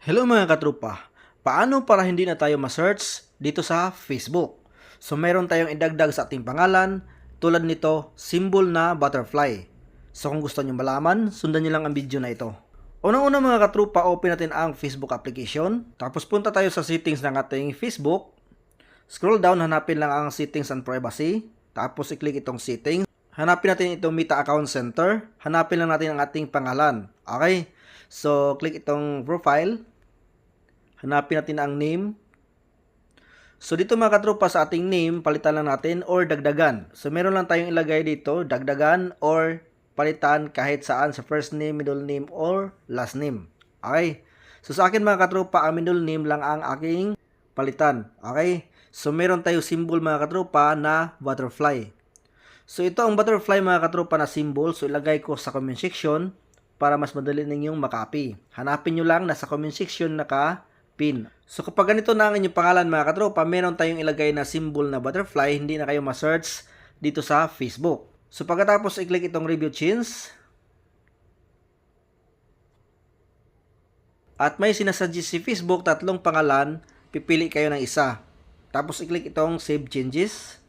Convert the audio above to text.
Hello mga katrupa, paano para hindi na tayo ma-search dito sa Facebook? So meron tayong idagdag sa ating pangalan, tulad nito, symbol na butterfly. So kung gusto nyo malaman, sundan nyo lang ang video na ito. Unang-una mga katrupa, open natin ang Facebook application. Tapos punta tayo sa settings ng ating Facebook. Scroll down, hanapin lang ang settings and privacy. Tapos i-click itong settings. Hanapin natin itong Meta Account Center. Hanapin lang natin ang ating pangalan. Okay? So click itong profile. Hanapin natin ang name. So dito mga katropa sa ating name, palitan lang natin or dagdagan. So meron lang tayong ilagay dito, dagdagan or palitan kahit saan sa first name, middle name, or last name. Okay? So sa akin mga katropa, ang middle name lang ang aking palitan. Okay? So meron tayong symbol mga katropa na butterfly. So ito ang butterfly mga katropa na symbol. So ilagay ko sa comment section para mas madali ninyong makopy. Hanapin nyo lang, nasa comment section naka-pin. So kapag ganito na ang inyong pangalan mga katropa, meron tayong ilagay na symbol na butterfly, hindi na kayo ma-search dito sa Facebook. So pagkatapos i-click itong review change. At may sinasuggest si Facebook, tatlong pangalan, pipili kayo ng isa. Tapos i-click itong save changes.